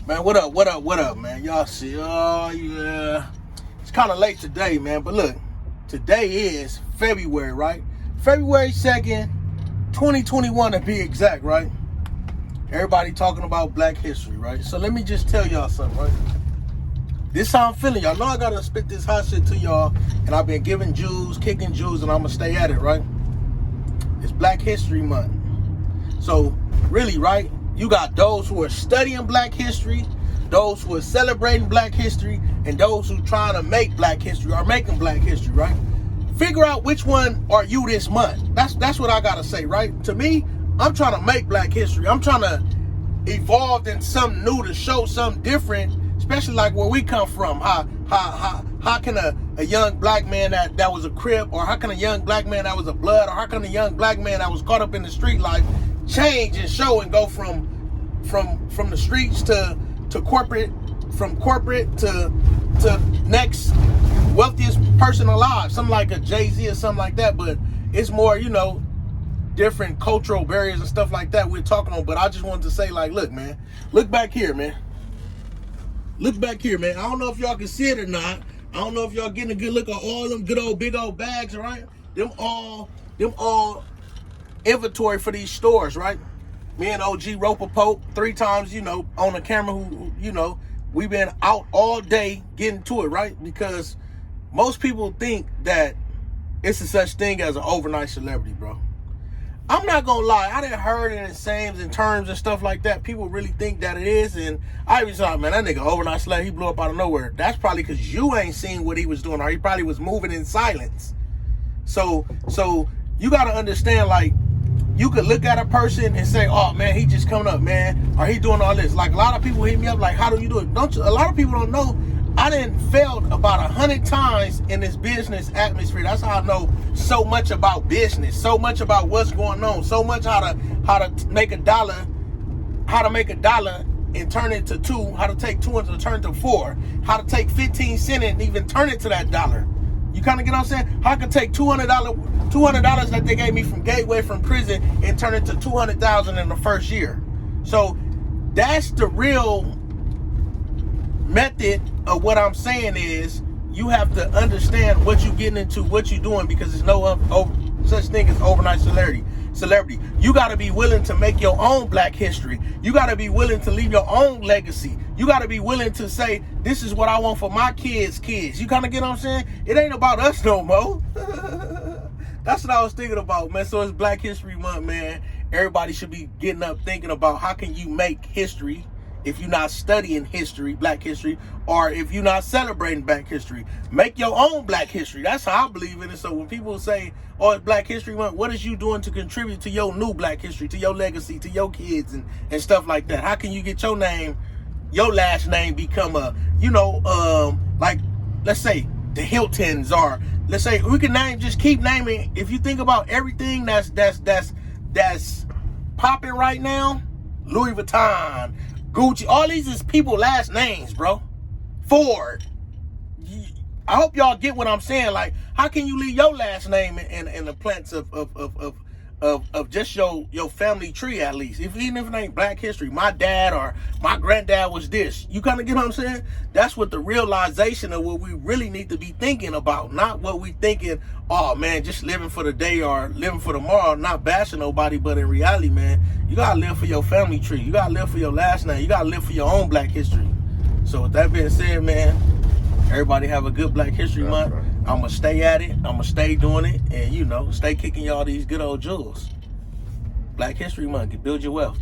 Man, what up, man? Y'all see, oh, yeah. It's kind of late today, man. But look, today is February, right? February 2nd, 2021 to be exact, right? Everybody talking about Black history, right? So let me just tell y'all something, right? This how I'm feeling. Y'all know I gotta spit this hot shit to y'all. And I've been giving Jews, kicking Jews, and I'm gonna stay at it, right? It's Black History Month. So, really, right? You got those who are studying Black history, those who are celebrating Black history, and those who trying to make Black history or making Black history, right? Figure out which one are you this month. That's what I gotta say, right? To me, I'm trying to make Black history. I'm trying to evolve in something new to show something different, especially like where we come from. How can a young Black man that was a Crip, or how can a young Black man that was a Blood, or how can a young Black man that was caught up in the street life change and show and go from the streets to corporate, from corporate to next wealthiest person alive, something like a Jay-Z or something like that. But it's more, different cultural barriers and stuff like that we're talking on. But I just wanted to say, like, look, man, look back here, man. Look back here, man. I don't know if y'all can see it or not. I don't know if y'all getting a good look at all them good old big old bags, right? Them all inventory for these stores, right? Me and OG Roper Pope 3 times, on the camera, who we've been out all day getting to it, right? Because most people think that it's a such thing as an overnight celebrity, bro. I'm not gonna lie, I didn't heard it in sayings and terms and stuff like that. People really think that it is, and I even thought, man, that nigga overnight celebrity, he blew up out of nowhere. That's probably because you ain't seen what he was doing, or he probably was moving in silence. So you gotta understand, like, you could look at a person and say, oh man, he just coming up, man, or he doing all this. Like, a lot of people hit me up like, how do you do it? A lot of people don't know I done failed about 100 times in this business atmosphere. That's how I know so much about business, so much about what's going on, so much how to make a dollar, and turn it to 2, how to take 2 and turn it to 4, how to take 15 cents and even turn it to that dollar. You kind of get what I'm saying? How I could take $200 that they gave me from Gateway, from prison, and turn it to $200,000 in the first year. So that's the real method of what I'm saying. Is you have to understand what you're getting into, what you're doing, because there's no such thing as overnight celebrity. You got to be willing to make your own Black history. You got to be willing to leave your own legacy. You got to be willing to say, this is what I want for my kids. You kind of get what I'm saying? It ain't about us no more. That's what I was thinking about, man. So it's Black History Month, man. Everybody should be getting up thinking about how can you make history if you're not studying history, Black history, or if you're not celebrating Black history. Make your own Black history. That's how I believe in it. So when people say, oh, it's Black History Month, what is you doing to contribute to your new Black history, to your legacy, to your kids and stuff like that? How can you get your name, your last name become a, like, let's say the Hiltons, or let's say we can just keep naming. If you think about everything that's popping right now, Louis Vuitton, Gucci, all these is people last names, bro. Ford. I hope y'all get what I'm saying. Like, how can you leave your last name in the plants of just your family tree, at least? Even if it ain't Black history, my dad or my granddad was this. You kind of get what I'm saying? That's what the realization of what we really need to be thinking about, not what we thinking, oh man, just living for the day or living for tomorrow, not bashing nobody. But in reality, man, you gotta live for your family tree. You gotta live for your last name. You gotta live for your own Black history. So with that being said, man, everybody have a good Black History Month. I'm going to stay at it. I'm going to stay doing it. And, stay kicking y'all these good old jewels. Black History Month. Build your wealth.